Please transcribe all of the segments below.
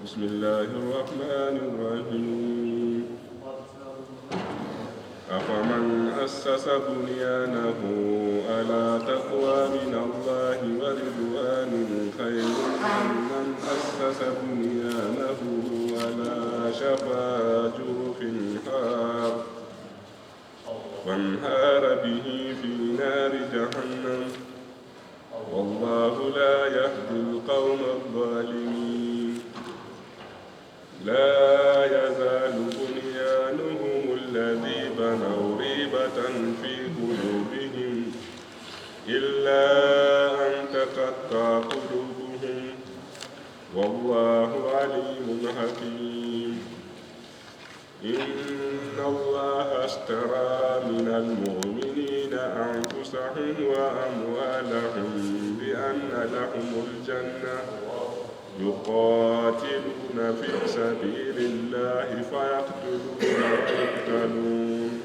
بسم الله الرحمن الرحيم أفمن أسس بنيانه على تقوى من الله ورضوان خير ممن أسس بنيانه على شفا جرف فانهار به في نار جهنم والله لا يهدي القوم الظالمين لا يزال بنيانهم الذي بنوا ريبة في قلوبهم إلا أن تقطع قلوبهم والله عليم حكيم إن الله اشترى من المؤمنين أنفسهم وأموالهم بأن لهم الجنة يقاتلون في سبيل الله فيقتلون ويقتلون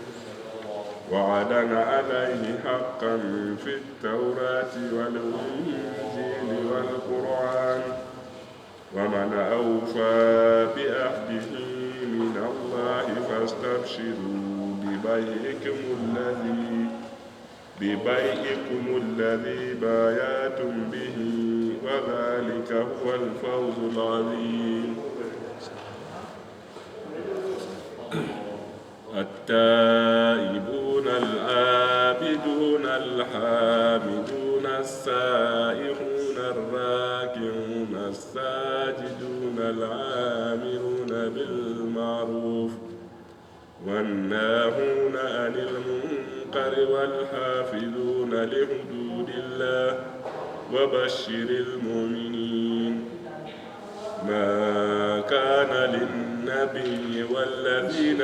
وعدا عليه حقا في التوراة والإنجيل والقرآن ومن أوفى بعهده من الله فاستبشروا ببيعكم الذي بايعتم به وذلك هو الفوز العظيم التائبون العابدون الحامدون السائحون الراكعون الساجدون العامرون بالمعروف والناهون عن المنكر والحافظون لحدود الله وبشر المؤمنين ما كان للنبي والذين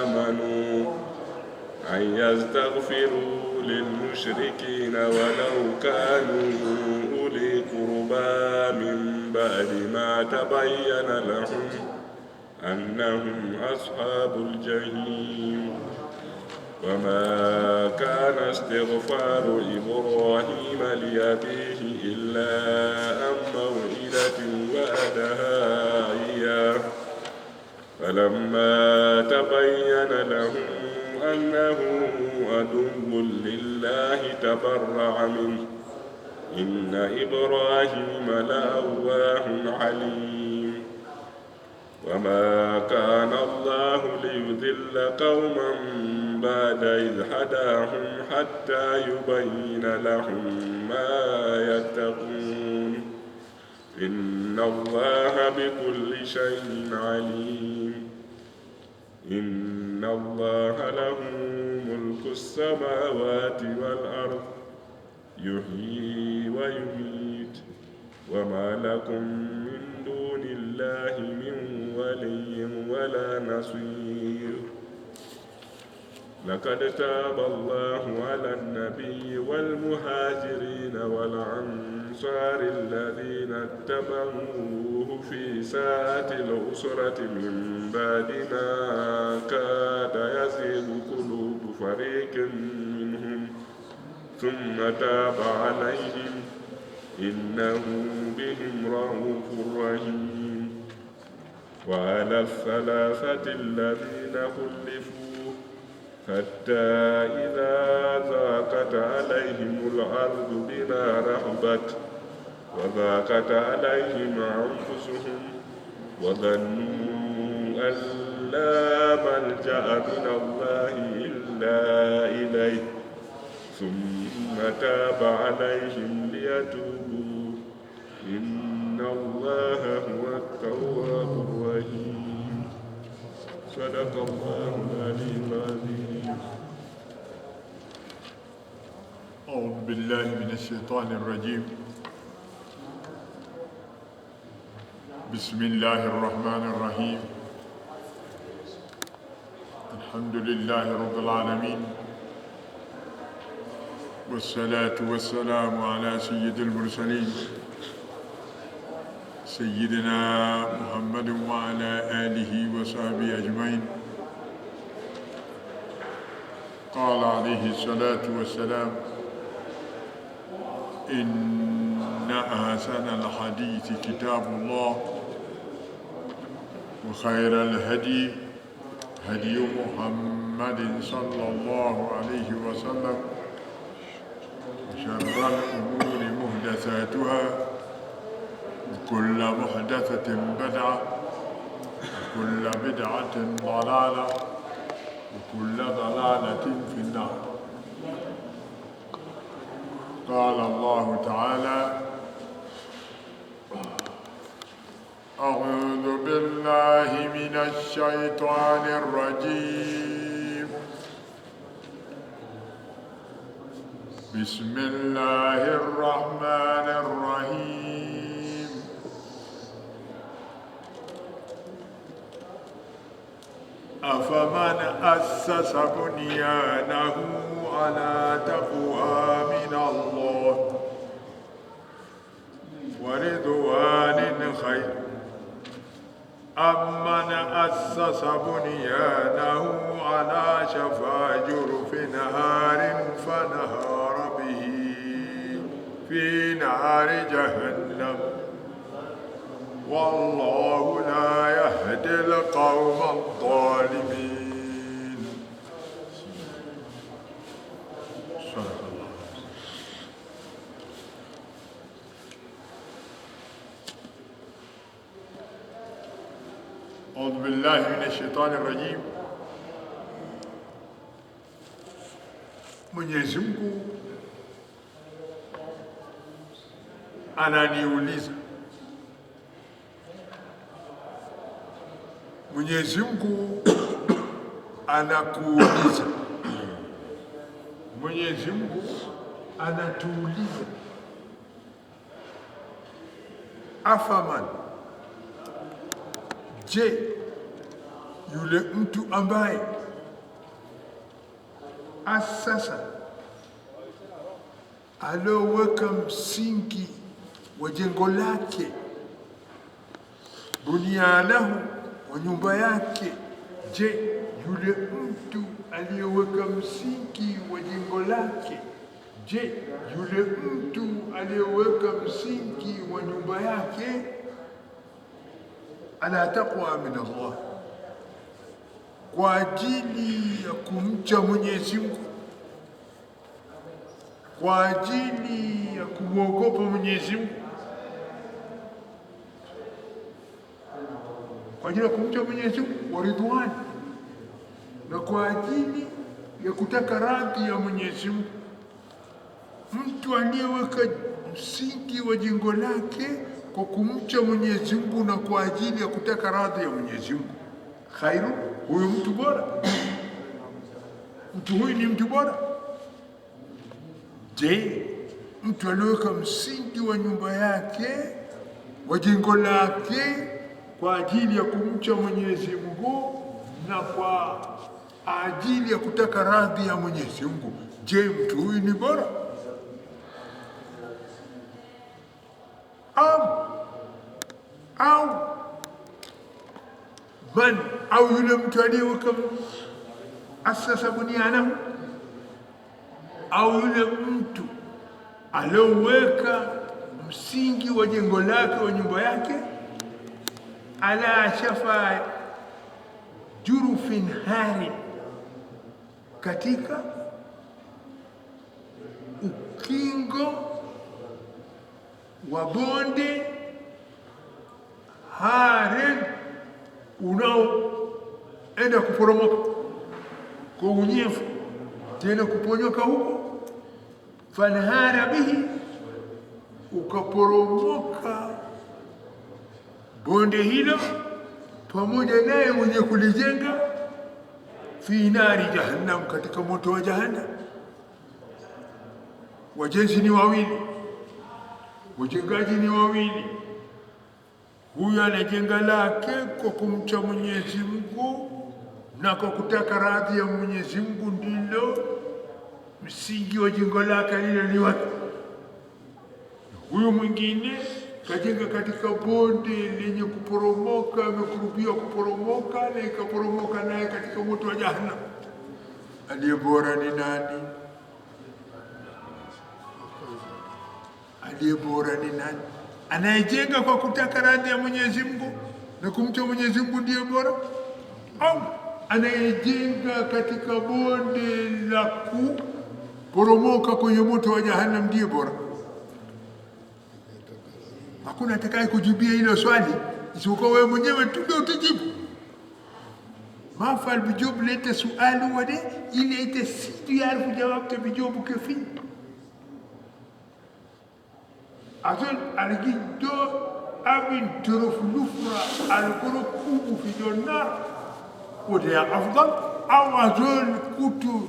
آمنوا أن يستغفروا للمشركين ولو كانوا أولي قربى من بعد ما تبين لهم أنهم أصحاب الجحيم وما كان استغفار إبراهيم لأبيه إلا عن موعدة وعدها إياه فلما تبين له أنه عدو لله تبرأ منه إن إبراهيم لأواه حليم وما كان الله ليضل قوما بعد إذ هداهم حتى يبين لهم ما يتقون إن الله بكل شيء عليم إن الله له ملك السماوات والأرض يحيي ويميت وما لكم من دون الله من ولي ولا نصير لقد تاب الله على النبي والمهاجرين والأنصار الذين اتبعوه في ساعة العسرة من بعد ما كاد يزيغ قلوب فريق منهم ثم تاب عليهم إنه بهم رءوف رحيم وعلى الثلاثة الذين خلفوا حتى إذا ضاقت عليهم الأرض بما رحبت وضاقت عليهم أنفسهم وظنوا أن لا ملجأ من الله إلا إليه ثم تاب عليهم ليتوبوا إن الله هو التواب الرحيم صدق الله العلي العظيم. أعوذ بالله من الشيطان الرجيم. بسم الله الرحمن الرحيم. الحمد لله رب العالمين والصلاة والسلام على سيد المرسلين سيدنا محمد وعلى آله وصحبه أجمعين. قال عليه الصلاة والسلام إن أحسن الحديث كتاب الله وخير الهدي هدي محمد صلى الله عليه وسلم وشر الأمور محدثاتها وكل محدثة بدعة وكل بدعة ضلالة وكل ضلالة في النار. قال الله تعالى: أعوذ بالله من الشيطان الرجيم. بسم الله الرحمن الرحيم. أفمن أسس بنيانه على تقوى من الله ورضوان خير أمن أسس بنيانه على شفا جرف نهار فنهار به في نار جهنم والله لا يهدي القوم الظالمين. صدق الله. أعوذ بالله من الشيطان الرجيم. Mwenyezi Mungu ananiuliza, Mwenyezi Mungu anakuuliza, Mwenyezi Mungu anatuuliza, afaman, je, yule mtu ambaye asasa, aloweka msingi wa jengo lake, bunyanahu, wa nyumba yake. Je, yule mtu aliyeweka msingi wa jengo lake, je, yule mtu aliyeweka msingi wa nyumba yake ala taqwa min Allah, kwa ajili ya kumcha Mwenyezi Mungu, kwa ajili ya kumwogopa Mwenyezi Mungu, kwa ajili ya kumcha Mwenyezi Mungu, wa ridwani, na kwa ajili ya kutaka radhi ya Mwenyezi Mungu. Mtu aliyeweka msingi wa jengo lake kwa kumcha Mwenyezi Mungu na kwa ajili ya kutaka radhi ya Mwenyezi Mungu, khairu, huyu mtu bora. Mtu huyu ni mtu bora. Je, mtu aliyeweka msingi wa nyumba yake, wa jengo lake kwa ajili ya kumcha Mwenyezi Mungu na kwa ajili ya kutaka radhi ya Mwenyezi Mungu, je, mtu huyu ni bora? Au yule mtu aliyeweka asasa bunyanahu, au yule mtu aliyeweka msingi wa jengo lake, wa nyumba yake, ala shafa jurufin hari, katika ukingo wa bonde hari unaoenda kuporomoka kwa unyevu, tena kuponyoka huko, fanhara bihi, ukaporomoka bonde hilo pamoja naye mwenye kulijenga, fi nari jahannam, katika moto wa jahannam. Wajenzi ni wawili, wajengaji ni wawili. Huyu anajenga lake kwa kumcha Mwenyezi Mungu na kwa kutaka radhi ya Mwenyezi Mungu, ndilo msingi wa jengo lake aliloliweka. Huyu mwingine kajenga katika bonde lenye kuporomoka, amekurubia kuporomoka na ikaporomoka naye katika moto wa jahannam. Aliye bora ni nani? Aliye bora ni nani? Anayejenga kwa kutaka radhi ya Mwenyezi Mungu na kumcha Mwenyezi Mungu ndiye bora, au anayejenga katika bonde la kuporomoka kwenye moto wa Jahannam ndiye bora? Hakuna atakaye kujibia hilo swali isipokuwa wewe mwenyewe tu ndio utajibu. Mafal bijub leta sualu wade ile ite situ yaarifu jawabta bijubu kafi. Azon algido abin turuf lufra alguru kubu fi donar wade afdal au azon kutu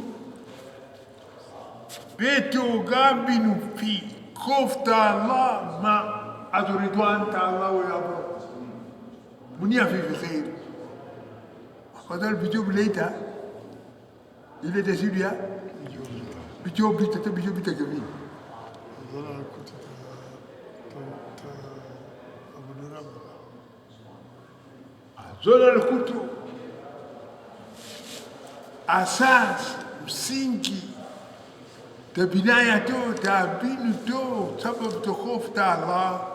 beto gambinu fi kofta Allah ma أتريدون تعالى ويابو منيا في خير فضل بيجوب ليتا إلى تسيريا بيجوب بيتا كمين زولا الكتو أساس msingi تبناية تو تابين تو سبب تخوف الله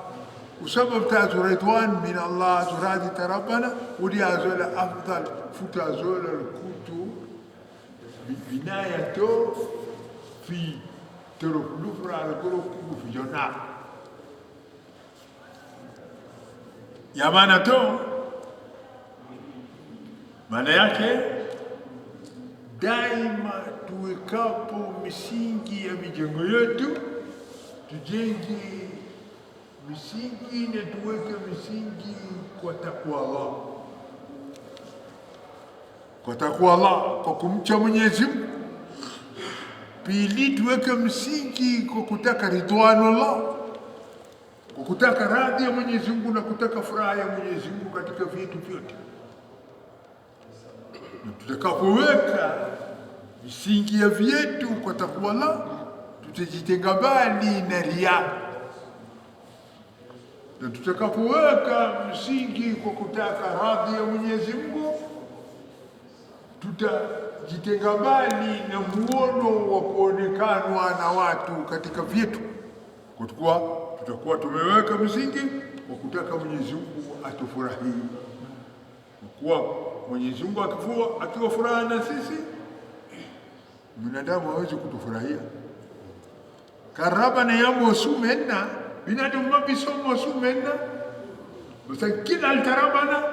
وسبب رضوان من الله زرادة ربنا ودي أزول أفضل فوت أزول الكتو بناية تو في تركلوفر على كروكو في جنة يا مانا تو maana yake daima tuwekapo misingi ya mijengo yetu tujenge misingi na tuweke misingi kwa takwa Allah, kwa takwa Allah, kwa kumcha Mwenyezi Mungu. Pili, tuweke msingi kwa kutaka ridwanullah, kwa kutaka radhi ya Mwenyezi Mungu na kutaka furaha ya Mwenyezi Mungu katika vitu vyote. Na tutakapoweka misingi ya vyetu kwa takwa Allah, tutajitenga mbali na riya. Na tutakapoweka msingi kwa kutaka radhi ya Mwenyezi Mungu, tutajitenga mbali na muono wa kuonekanwa na watu katika vyetu, kwa kuwa tutakuwa tumeweka msingi wa kutaka Mwenyezi Mungu atufurahie. Kwa kuwa Mwenyezi Mungu akiwa furaha na sisi, binadamu hawezi kutufurahia. Karaba na yamu sumena binadamu mabisomo sumena basa kila altarabana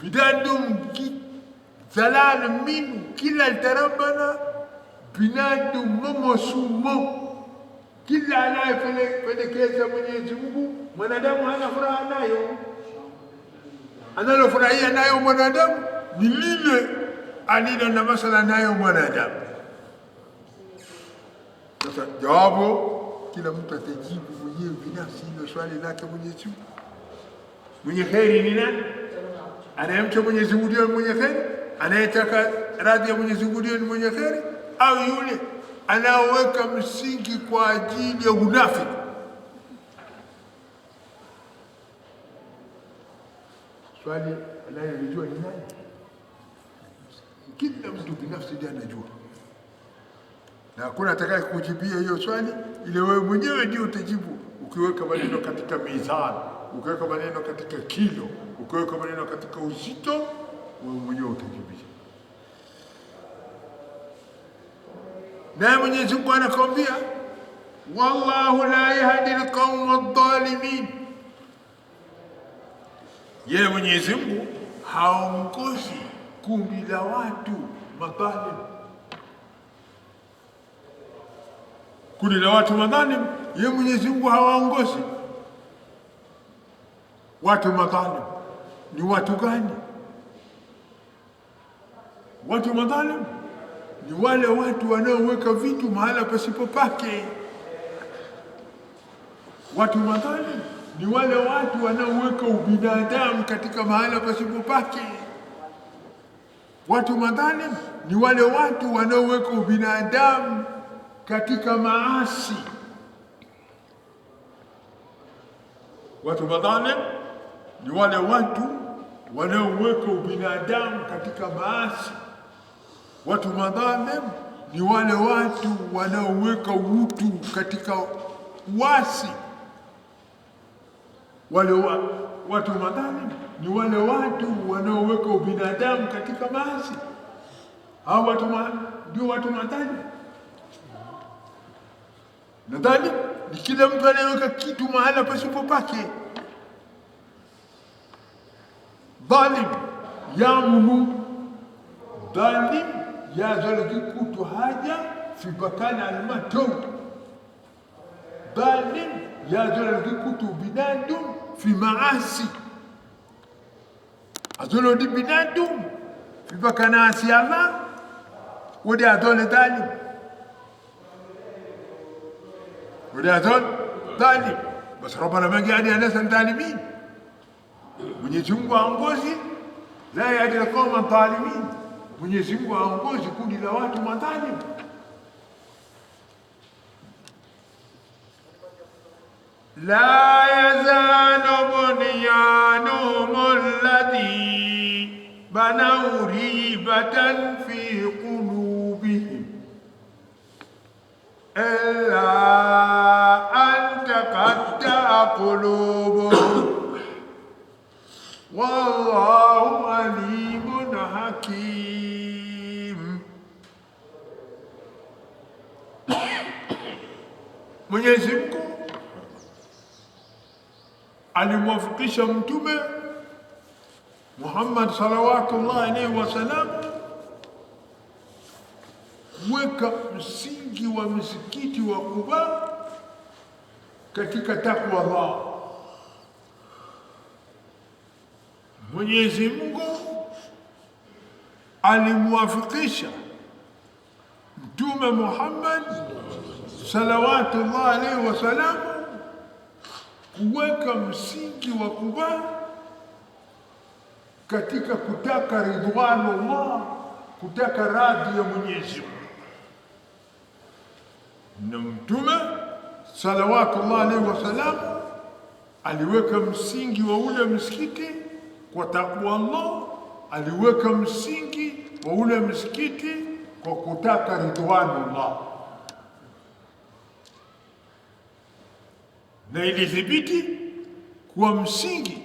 binadamu zalal minu kila altarabana binadamu momo sumo kila anayependekeza Mwenyezi Mungu mwanadamu hana furaha nayo. Analofurahia nayo mwanadamu ni lile alilo na masala nayo mwanadamu. Sasa jawabu kila mtu atajibu mwenyewe binafsi hilo swali lake Mwenyezi Mungu. Mwenye kheri ni nani? Anayemcha Mwenyezi Mungu ndiye mwenye kheri? Anayetaka radhi ya Mwenyezi Mungu ndiye mwenye kheri? Au yule anaoweka msingi kwa ajili ya unafiki? Swali anayelijua ni nani? Kila mtu binafsi ndiye anajua, na hakuna atakaye kujibia hiyo swali ile wewe mwenyewe ndio utajibu. Ukiweka maneno katika mizani, ukiweka maneno katika kilo, ukiweka maneno katika uzito, wewe mwenyewe utajibia. Na Mwenyezi Mungu anakuambia wallahu la yahdi alqawma adh-dhalimin, yeye Mwenyezi Mungu haongozi kundi la watu madhalim. Kundi la watu madhalim, yeye Mwenyezi Mungu hawaongozi. Watu madhalim ni watu gani? Watu madhalim ni wale watu wanaoweka vitu mahala pasipo pake. Watu madhalim ni wale watu wanaoweka ubinadamu katika mahala pasipo pake. Watu madhalim ni wale watu wanaoweka ubinadamu katika maasi. Watu madhalim ni wale watu wanaoweka ubinadamu katika maasi. Watu madhalim ni wale watu wanaoweka utu katika uasi. watu madhalim ni wale watu wanaoweka ubinadamu katika maasi. Hao watu ndio watu madhalim. Nadhani ni kila mtu anayeweka kitu mahala pasipo pake. Dhalim yamunu, dhalim yazalaki kutu haja fi bakana almato, dhalim yazalaki kutu binadum fi maasi, azolodi binadum fi bakana asi Allah wadi azole dhalim. وده ظالم بس ربنا ما قاعد ناس ظالمين. Mwenyezi Mungu aongozi la yahdi alqawma dhalimin. Mwenyezi Mungu aongozi kundi la watu madhalim. La yazalu bunyanuhum alladhi banaw ribatan fi qulubihim illa تقطع قلوبهم والله عليم حكيم. Mwenyezi Mungu alimwafikisha Mtume Muhammad salawatullahi alayhi wasallam kuweka msingi wa msikiti wa Quba katika takwa Allah. Mwenyezi Mungu alimwafikisha Mtume Muhammad salawatullahi alayhi wasallam kuweka msingi wa Quba katika kutaka ridwanullah, kutaka radhi ya Mwenyezi Mungu. Na Mtume salawatullahi alayhi wasallam aliweka msingi wa ule msikiti kwa takwa Allah, aliweka msingi wa ule msikiti kwa kutaka ridwanullah, na ilithibiti kuwa msingi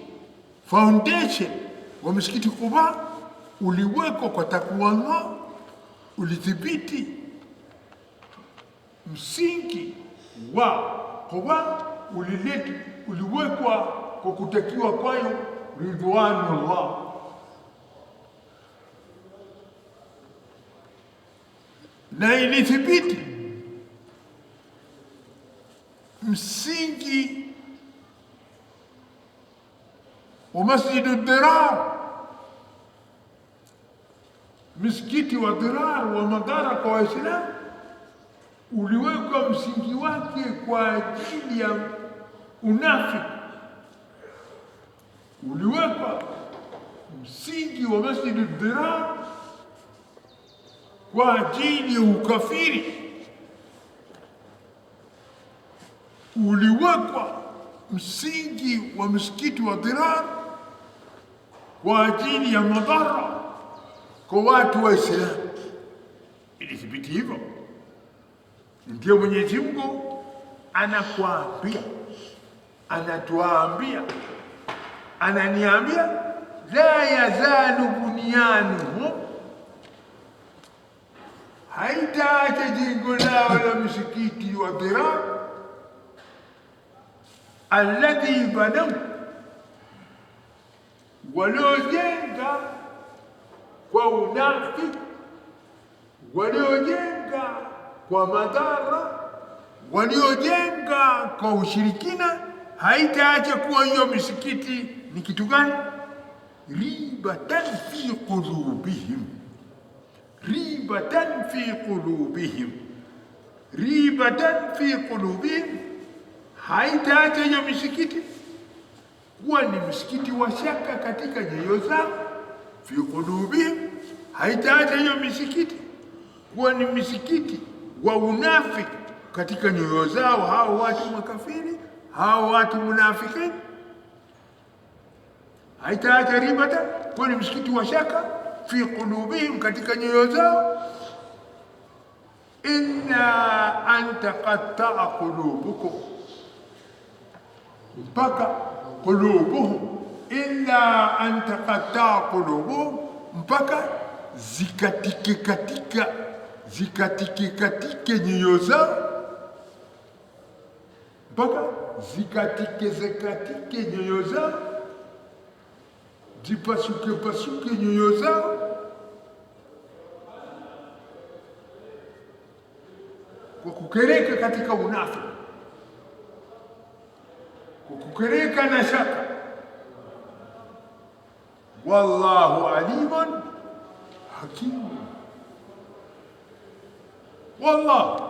foundation wa msikiti Quba uliwekwa kwa takwa Allah, ulithibiti msingi wa Quba uliwekwa kwa kutakiwa kwayo ridwanullah. Na ilithibiti msingi wa Masjidu Dirar, msikiti wa Dirar wa Madara kwa Waislamu, uliwekwa msingi wake kwa ajili ya unafiki. Uliwekwa msingi wa Masjidu Dirar kwa ajili ya ukafiri. Uliwekwa msingi wa msikiti wa Dirar kwa ajili ya madhara kwa watu wa Islam. Ilithibiti hivyo. Ndio Mwenyezi Mungu anakuambia, anatuambia, ananiambia la yazalu bunyanuhum, haitaacha jengo lao la msikiti wa Dirar alladhi banaw, waliojenga kwa unafiki, waliojenga kwa madhara, waliojenga kwa ushirikina, haitaacha kuwa hiyo misikiti ni kitu gani? Ribatan fi qulubihim, ribatan fi qulubihim, ribatan fi qulubihim. Haitaacha hiyo misikiti kuwa ni msikiti wa shaka katika nyoyo zao. Fi qulubihim, haitaacha hiyo misikiti kuwa ni misikiti wa unafiki katika nyoyo zao. Hao watu makafiri, hao watu munafikini, haitaacha ribata kuwa ni msikiti wa shaka fi qulubihim, katika nyoyo zao. Inna anta qatta'a qulubukum, mpaka qulubuhum, illa an taqatta qulubuhum, mpaka zikatike nyoyo zao, mpaka zikatike nyoyo zao, zipasuke nyoyo zao, kwa kukereka katika unafiki, kwa kukereka na shaka. Wallahu alimun hakim. Wallah,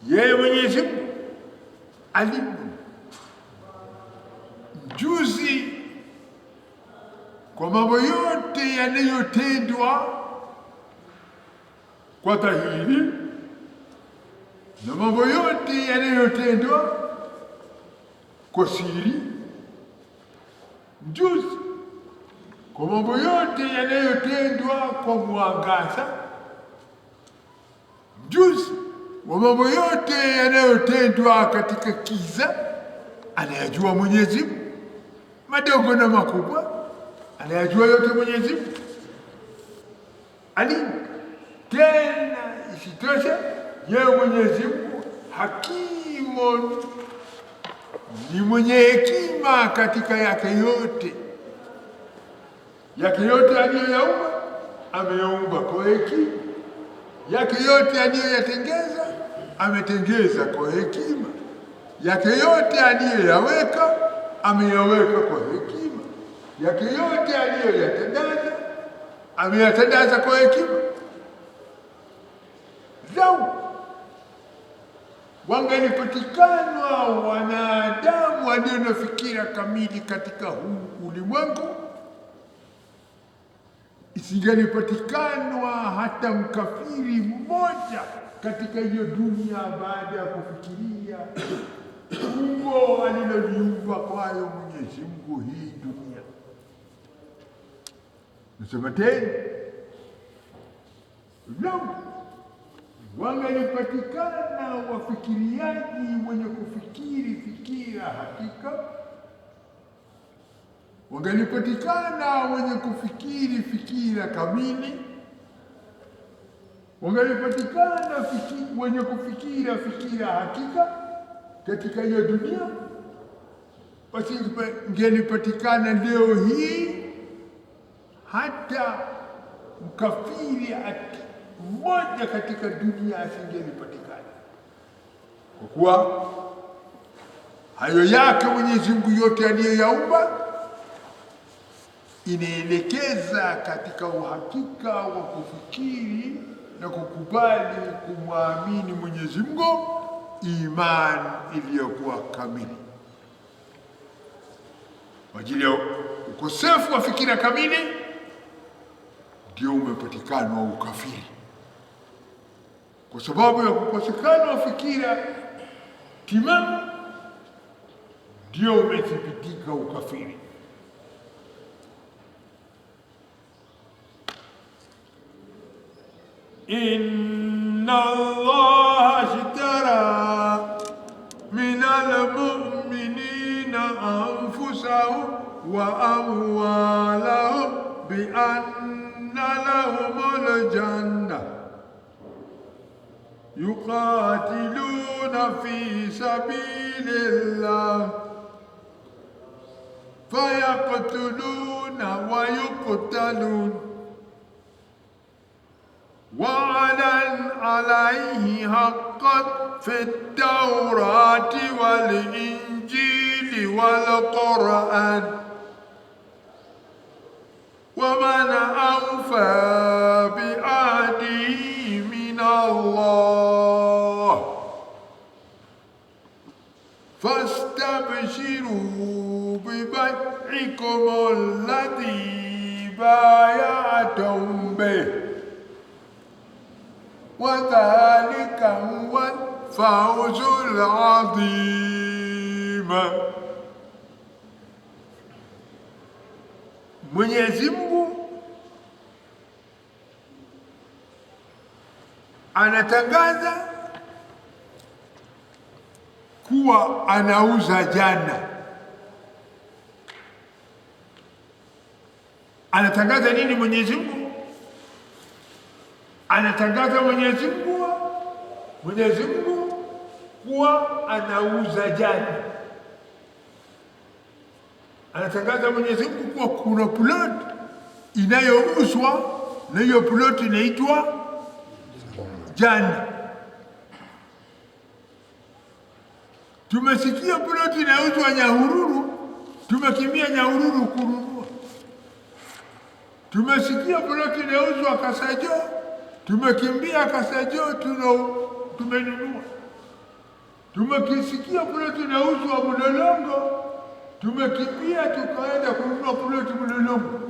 yeye Mwenyezi Mungu alimu, mjuzi kwa mambo yote yanayotendwa kwa dhahiri na mambo yote yanayotendwa kwa siri, mjuzi kwa mambo yote yanayotendwa kwa mwangaza, mjuzi wa mambo yote yanayotendwa katika kiza. Anayajua Mwenyezi Mungu, madogo na makubwa, anayajua yote Mwenyezi Mungu. Alimu tena, isitoshe yeye Mwenyezi Mungu hakimun, ni mwenye hekima katika yake yote. Yake yote aliyoyaumba ameyaumba kwa hekima, yake yote aliyoyatengeza ametengeza kwa hekima, yake yote aliyoyaweka ameyaweka kwa hekima, yake yote aliyoyatandaza ameyatandaza kwa hekima. Lau wangalipatikana wanadamu walio na fikira kamili katika huu ulimwengu, isingalipatikana hata mkafiri mmoja katika hiyo dunia baada ya kufikiria umbo aliloliumba kwayo Mwenyezi Mungu hii dunia. Nasema tena, lau wangalipatikana wafikiriaji wenye kufikiri fikira hakika, wangalipatikana wenye kufikiri fikira kamili, wangalipatikana wenye kufikira fikira hakika katika hiyo dunia, basi ingelipatikana leo hii hata mkafiri mmoja katika dunia asingelipatikana, kwa kuwa hayo yake Mwenyezi Mungu yote aliyoyaumba inaelekeza katika uhakika wa kufikiri na kukubali kumwamini Mwenyezi Mungu imani iliyokuwa kamili. Kwa ajili ya ukosefu wa fikira kamili ndio umepatikana ukafiri. Kwa sababu ya kukosekana fikira timamu ndio umethibitika ukafiri. Inna Allah ashtara minal mu'minina anfusahum wa amwalahum bi anna lahumul jannah yuqatiluna fi sabilillah fayaqtuluna wa yuqtalun وعدا عليه حقا في التوراة والإنجيل والقرآن ومن أوفى بعهده من الله فاستبشروا ببيعكم الذي بايعتم به وذلك هو الفوز العظيم. Mwenyezi Mungu anatangaza kuwa anauza janna Anatangaza nini Mwenyezi Mungu? Anatangaza Mwenyezi Mungu kuwa anauza janna. Anatangaza Mwenyezi Mungu kuwa kuna plot inayouzwa, na hiyo plot inaitwa janna. Tumesikia plot inauzwa Nyahururu, tumekimbia Nyahururu kununua. Tumesikia plot inauzwa Kasajo, tumekimbia Kasajo tumenunua. Tumekisikia plot inauzwa Mlolongo, tumekimbia tukaenda kununua plot Mlolongo.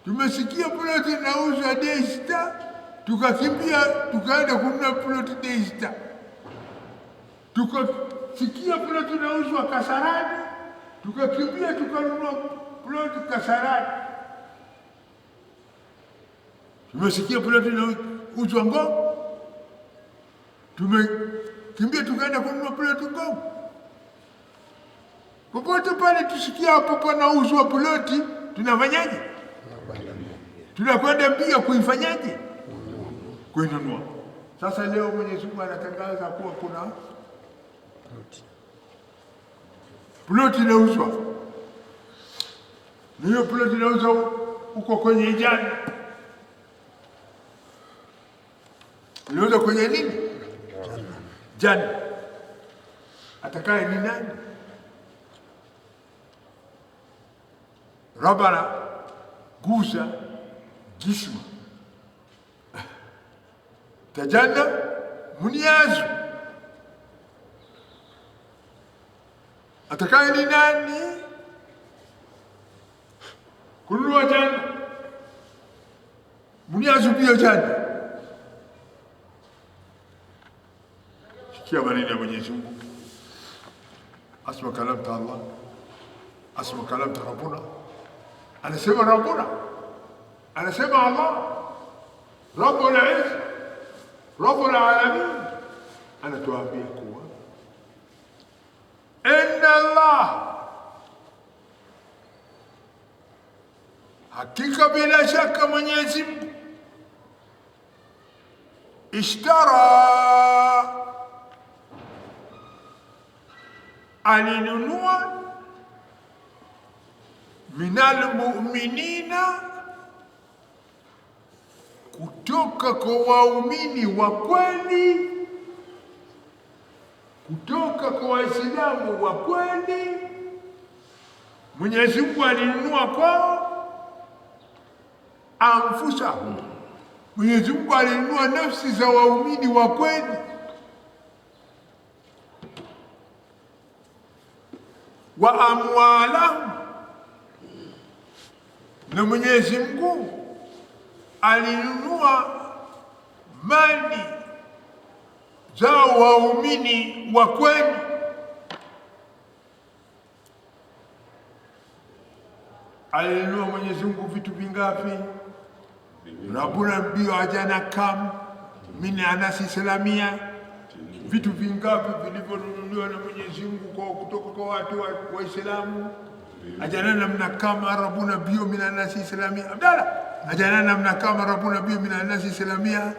Tumesikia plot inauzwa Daystar, tukakimbia tukaenda kununua plot Daystar. Tukasikia plot inauzwa Kasarani, tukakimbia tukanunua plot Kasarani. Tumesikia plot inauzwa Ngong, tumekimbia tukaenda kununua plot Ngong. Popote pale tusikia hapo panauzwa ploti, tunafanyaje? Tunakwenda mbio kuifanyaje? Kuinunua. Sasa leo Mwenyezi Mungu anatangaza kuwa kuna ploti inauzwa. Hiyo ploti inauzwa huko kwenye janna. Inauzwa kwenye nini? Janna. Atakaye ni nani? Rabbana gusa jisma tajanna munyazu. Atakaye ni nani? Kununua janna. Munyazu pia janna. Sikia maneno ya Mwenyezi Mungu. Asma kalamta Allah, asma kalamta Rabbuna. Anasema Rabbuna, anasema Allah, Rabbul Izza, Rabbul Alamin. Anatuambia kuwa inna Allah, hakika bila shaka Mwenyezi Mungu, ishtara, alinunua minal mu'minina, kutoka kwa waumini wa kweli, kutoka kwa Waislamu wa kweli. Mwenyezi Mungu alinunua kwao anfusahum, Mwenyezi Mungu alinunua nafsi za waumini wa kweli. Wa amwalahum, na Mwenyezi Mungu alinunua mali za waumini wa kweli. Alinunua Mwenyezi Mungu vitu vingapi? Rabbuna bio ajana kam min anasi islamia. Vitu vingapi vilivyonunuliwa na Mwenyezi Mungu kutoka kwa watu wa Waislamu? Ajana namna kama Rabbuna bio min anasi islamia. Abdalla, ajana namna kama Rabbuna bio min anasi islamia.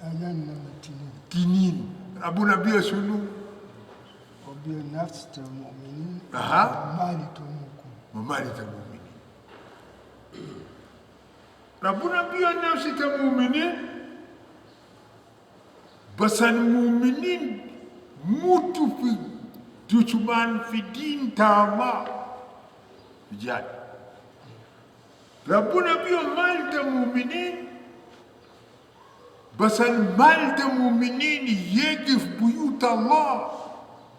Ajana tinin. Rabbuna bio sunu وبيع النفس المؤمنين مالي تموكم المؤمنين. ربنا بيع النفس المؤمنين، بس المؤمنين موتوا في دشمن في دين تاما جاد. ربنا بيع مال المؤمنين، بس المال المؤمنين يقف بيوت الله،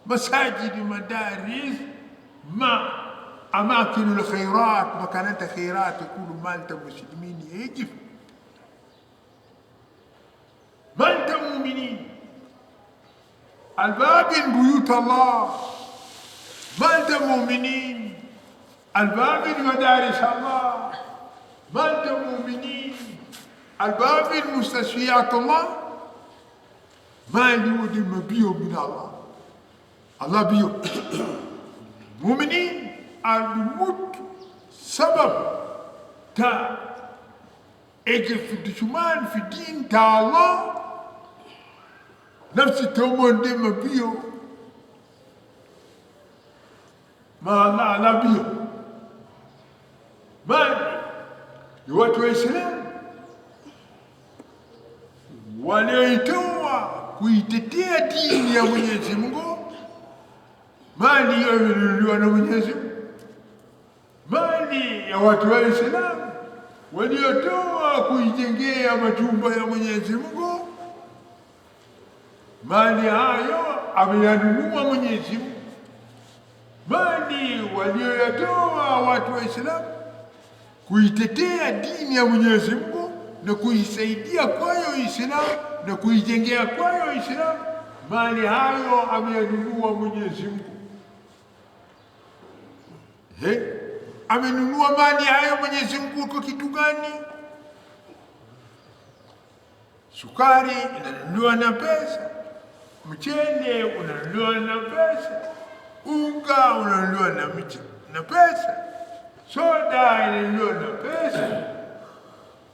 مساجد، مدارس، ما أماكن الخيرات، مكانات خيرات، يكونوا مالت المسلمين يجف. مالت المؤمنين الباب بيوت الله، مالت المؤمنين الباب مدارس الله، مالت المؤمنين الباب مستشفيات الله. ما يودي مبيو من الله، الله بيو. مؤمنين الموت سبب تا اجي في الدشمان في دين تا الله نفسي تومون دي ما بيو ما الله لا بيو ما watu wa Islam walioitoa kuitetea dini ya Mwenyezi Mungu, mali hiyo ilinunuliwa na Mwenyezi Mungu. Mali ya watu wa Islam waliotoa kuijengea majumba ya Mwenyezi Mungu, mali hayo ameyanunua Mwenyezi Mungu. Mali walioyatoa watu wa Islam kuitetea dini ya Mwenyezi Mungu na kuisaidia kwayo Uislamu na kuijengea kwayo Uislamu, mali hayo ameyanunua Mwenyezi Mungu. Amenunua mali hayo Mwenyezi Mungu kwa kitu gani? Sukari inanunuliwa na pesa, mchele unanunuliwa na pesa, unga unanunuliwa na pesa, soda inanunuliwa na pesa,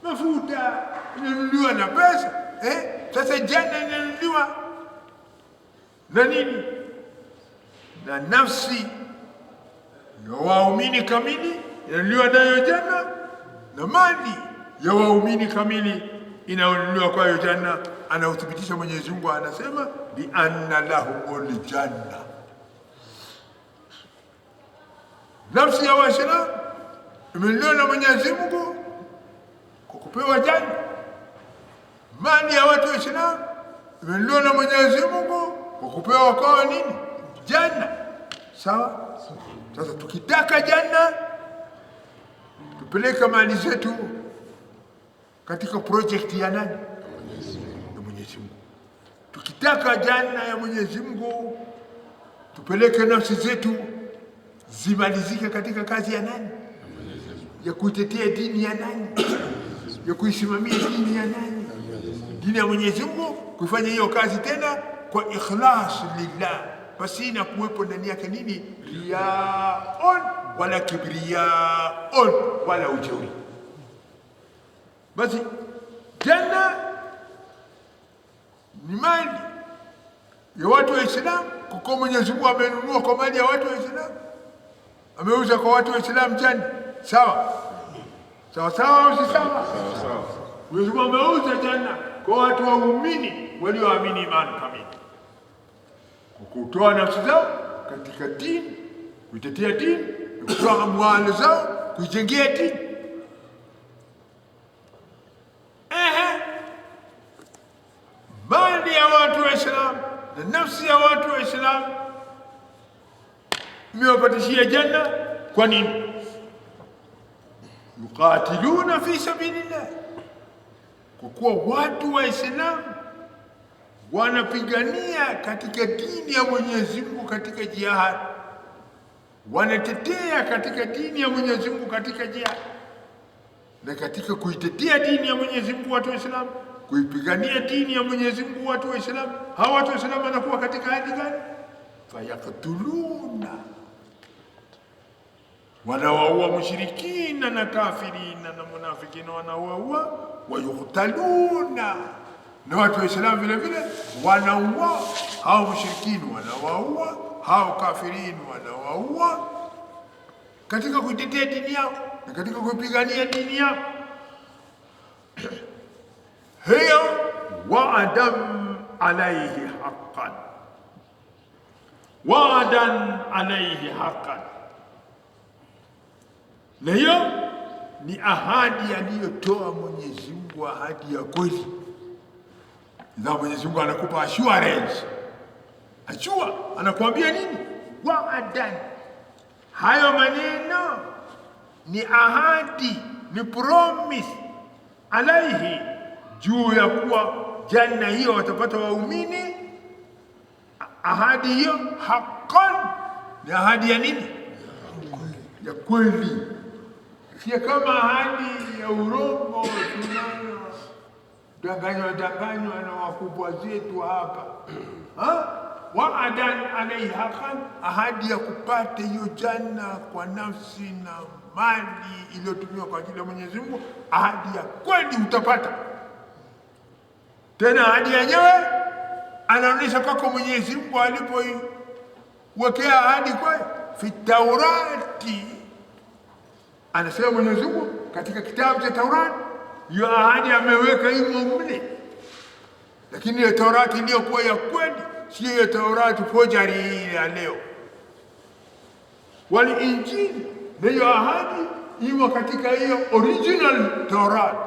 mafuta inanunuliwa na pesa. Sasa janna inanunuliwa na nini? Na nafsi ya waumini kamili inanunuliwa nayo janna, na mali ya waumini kamili inanunuliwa kwayo janna. Anauthibitisha Mwenyezi Mungu, anasema bi anna lahumul janna. Nafsi ya Waislamu imenunuliwa na Mwenyezi Mungu kwa kupewa janna. Mali ya watu wa Islam imenunuliwa na Mwenyezi Mungu kwa kupewa kwao nini? Janna. Sawa? Sasa tukitaka janna, tupeleka mali zetu katika project ya nani? Ya Mwenyezi Mungu. Tukitaka janna ya Mwenyezi Mungu, tupeleke nafsi zetu zimalizike katika kazi ya nani? Ya kuitetea dini ya nani? Ya kuisimamia dini ya nani? Dini ya Mwenyezi Mungu, kufanya hiyo kazi tena kwa ikhlas lillah, pasina kuwepo ndani yake nini? Riyaun wala kibriyaun wala ujeuri. Basi janna ni mali ya watu wa Islam, kwa Mwenyezi Mungu amenunua kwa mali ya watu wa Islam, ameuza kwa watu wa Islam janna. Sawa sawa sawa au si sawa? Sawa. Mwenyezi Mungu ameuza janna kwa watu waumini walioamini imani kamili, kwa kutoa nafsi zao katika dini, kuitetea dini, kutoa amwali zao kuijengea dini. Mali ya watu wa Islam na nafsi ya watu wa Islam imewapatishia janna. Kwa nini? Yuqatiluna fi sabilillah, kwa kuwa watu wa Islam wanapigania katika dini ya Mwenyezi Mungu katika jihad, wanatetea katika dini ya Mwenyezi Mungu katika jihad. Na katika kuitetea dini ya Mwenyezi Mungu watu wa Islam, kuipigania dini ya Mwenyezi Mungu watu wa Islam, hawa watu wa Islam wanakuwa katika hali gani? Fayaktuluna, wanawaua mushrikina na kafirina na munafikina, wanawaua. Wayuktaluna, na watu wa Islam vile vile wanaua hao mushrikina, wanawaua hao kafirina, wanawaua katika kuitetea dini yao na katika kupigania dini yao. Hiyo wa'adan alayhi haqqan, wa'adan alayhi haqqan, na hiyo ni ahadi aliyotoa Mwenyezi Mungu, ahadi ya kweli. Na Mwenyezi Mungu anakupa assurance. Ajua anakuambia nini? Wa'adan. Hayo maneno ni ahadi, ni promise alaihi, juu ya kuwa janna hiyo watapata waumini. Ahadi hiyo haqqan, ni ahadi ya nini? Ya kweli. Si kama ahadi ya urongo tunao danganywa na wakubwa zetu hapa. wa'adan alayhi haqqan, ahadi ya kupata hiyo janna kwa nafsi na mali iliyotumiwa kwa ajili ya Mwenyezi Mungu, ahadi ya kweli utapata. Tena ahadi yenyewe anaonyesha kwako Mwenyezi Mungu alipowekea ahadi kwa fi Taurati. Anasema Mwenyezi Mungu katika kitabu cha Taurati, hiyo ahadi ameweka hivyo mle. Lakini ile Taurati iliyokuwa ya kweli, sio ile Taurati forgery ile ya leo. Wal Injili, hiyo ahadi imo katika hiyo original Taurati.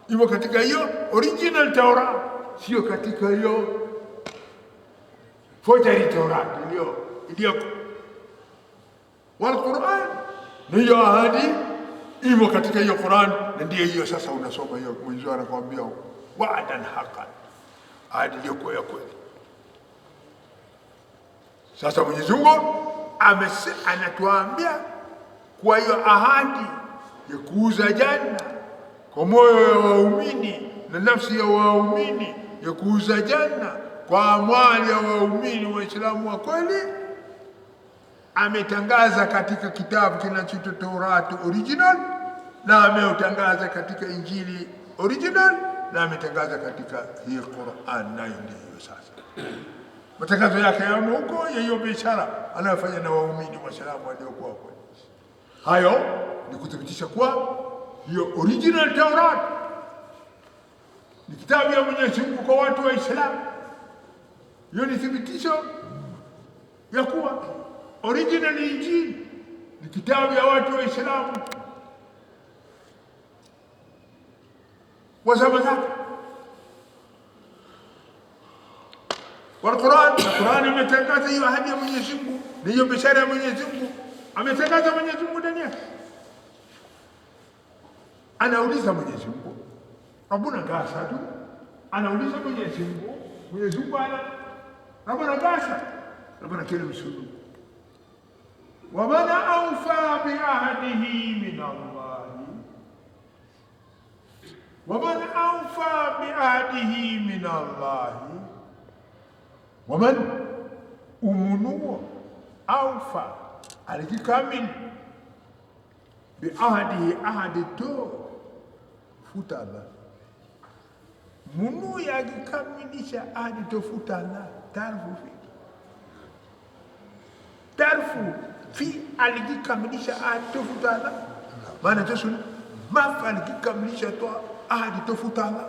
Imo katika hiyo original Taurati, sio katika hiyo forgery Taurati iliyo. Wal Qur'an, hiyo ahadi imo katika hiyo Qur'an, na ndiyo hiyo sasa unasoma hiyo. Mwenyezi Mungu anakuambia wa'adan haqqan, ahadi iliyokuwa ya kweli. Sasa Mwenyezi Mungu anatuambia kwa hiyo ahadi ya kuuza janna kwa moyo ya waumini na nafsi ya waumini, ya kuuza janna kwa amali ya waumini Waislamu wa kweli, ametangaza katika kitabu kinachoitwa Taurati original, na ameutangaza katika Injili original, na ametangaza katika hii Qur'an, nayo ndio hiyo sasa. Matangazo yake yamo huko, ya hiyo biashara anayofanya na waumini Waislamu waliokuwa kweli. Hayo ni kuthibitisha kuwa hiyo original Taurati ni kitabu ya Mwenyezi Mungu kwa watu wa Islam. Hiyo ni thibitisho ya kuwa original Injili ni kitabu ya watu wa Islamu wa zama zake. Wal Qur'an, na Qur'an imetangaza hiyo ahadi ya Mwenyezi Mungu, ni hiyo bishara ya Mwenyezi Mungu, ametangaza Mwenyezi Mungu ndani yake. Anauliza Mwenyezi Mungu, Rabbuna gasadu, anauliza Mwenyezi Mungu, Mwenyezi Mungu Rabbuna gasa, Rabbuna kile msulu. Wa man awfa bi ahdihi min Allah, wa man awfa bi ahdihi min Allah, wa man umunuo awfa alikikamili bi ahdihi, ahadi to futala munu yakikamilisha ahadi to futala tarfu fi alikikamilisha ahadi to futala, maana Yesu maf alikikamilisha to ahadi to futala,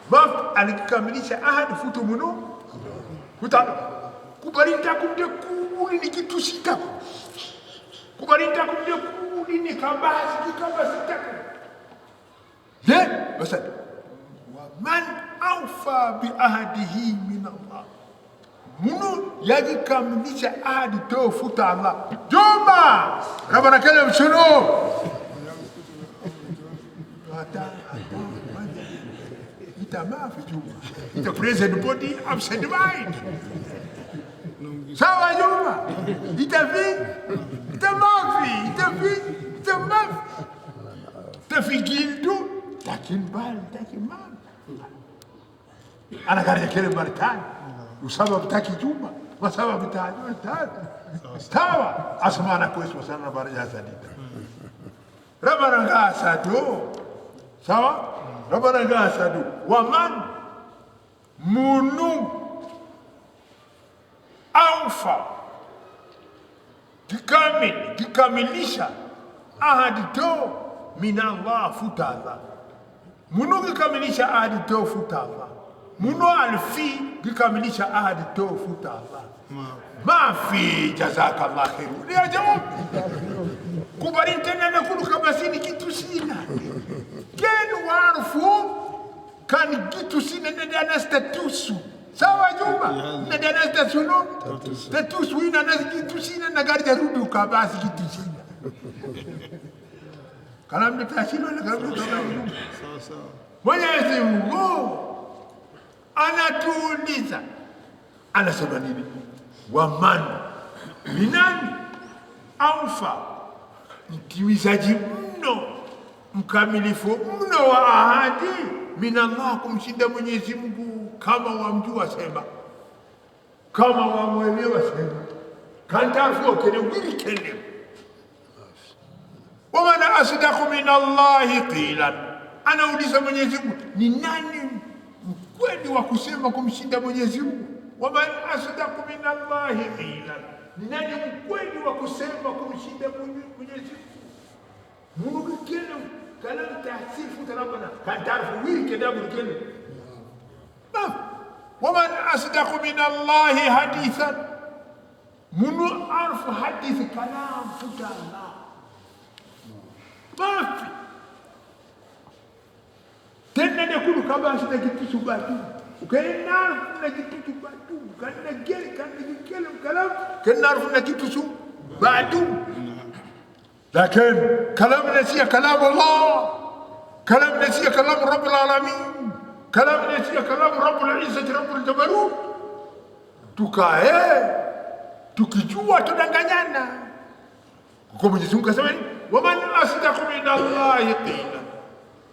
maf alikikamilisha ahadi futu munu futala. Kubarinta kumde kuli ni kitu sita, kubarinta kumde kuli ni kabasi taka. Je, basi wa man awfa bi ahdihi min Allah, munu yakikamilisha ahadi to futa Allah. Juma Rabbana kale msunu ita mafi Juma, ita present body absent mind. Sawa Juma, ita mafi gildu takin bal takin mal, ana kare kile Marekani usabab taki Juma wasabab taajul sawa asmana kwa sana baraja sadida Rabbana gasadu, sawa Rabbana gasadu. Wa man munu awfa kikamilisha ahadi to min Allah futala, munu kikamilisha ahadi to futala, munu alfi kikamilisha ahadi to futala. Mafi jazakallah khairu ya jawab kubarintana na kulu kabasini kitu sina ken warfu kan kitu sina na statusu. Sawa Juma, na dana statusu ina na kitu sina na gari ya rudi ukabasi kitu sina. Kalam bitashilo na kalam bitashilo. Sawa. Mwenyezi Mungu anatuuliza, anasema nini? Wa man minani awfa, mtimizaji mno, mkamilifu mno wa ahadi min Allah, kumshinda Mwenyezi Mungu kama wamjua. Sema kama wamwelewa sema kantarfu kene wili kene waman asdaqu min Allahi qilan. Anauliza Mwenyezi Mungu, ni nani mkweli wa kusema kumshinda Mwenyezi Mungu? Waman asdaqu min Allahi qilan, ni nani mkweli wa kusema kumshinda Mwenyezi Mungu? Mungu kene kalam tahsifu tarabana kantarfu wili kene abu kene. Waman asdaqu min Allahi hadithan, munu arfu hadithi kalam futa Allah mafi tena nekulu kabasi na kitu subatu ukaenda na kitu subatu kana gel kana gel kalam kana arfu na kitu subatu lakini kalam nasiya kalam Allah, kalam nasiya kalam Rabbul Alamin, kalam nasiya kalam Rabbul Izzati Rabbul Jabarut. Tukae tukijua tudanganyana kwa Mwenyezi Mungu kasema waman asdaqu min Allahi qila,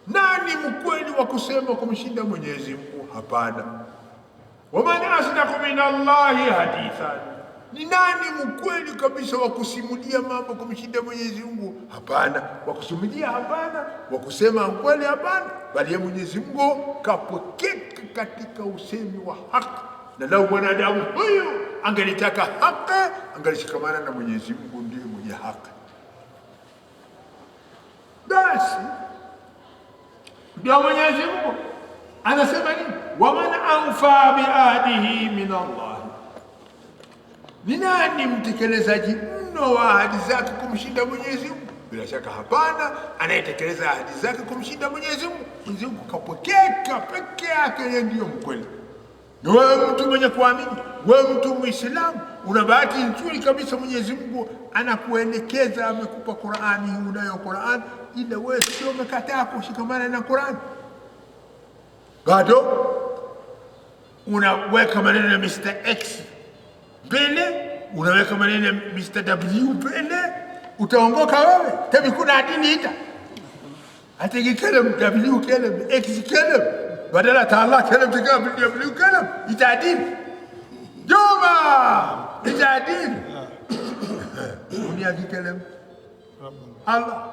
nani mkweli wa kusema kumshinda Mwenyezi Mungu? Hapana. Waman asdaqu min Allahi hadithan, ni nani mkweli kabisa wa kusimulia mambo kumshinda Mwenyezi Mungu? Hapana. Wa kusimulia hapana, wa kusema kweli hapana, bali Mwenyezi Mungu kapokeka katika usemi wa haki. Na lau mwanadamu huyo angelitaka haki, angelishikamana na Mwenyezi Mungu ndiye mwenye haki. Basi ndio Mwenyezi Mungu anasema nini? Waman anfa biahdihi min Allah, ni nani mtekelezaji mno wa ahadi zake kumshinda Mwenyezi Mungu? Bila shaka hapana, anayetekeleza ahadi zake kumshinda Mwenyezi Mungu. Mwenyezi Mungu kapokeka peke yake, yeye ndiyo mkweli. Na wewe mtu mwenye kuamini, wewe mtu Muislamu, una bahati nzuri kabisa. Mwenyezi Mungu anakuelekeza, amekupa Qur'ani, unayo Qur'an, ila wewe sio umekataa kushikamana na Qur'an. Bado unaweka maneno ya Mr. X mbele, unaweka maneno ya Mr. W mbele, utaongoka wewe. Tabi kuna dini ita atiki kelam W kelam X kelam badala ta Allah kelam W kelam itadil joma itadil dunia kelam Allah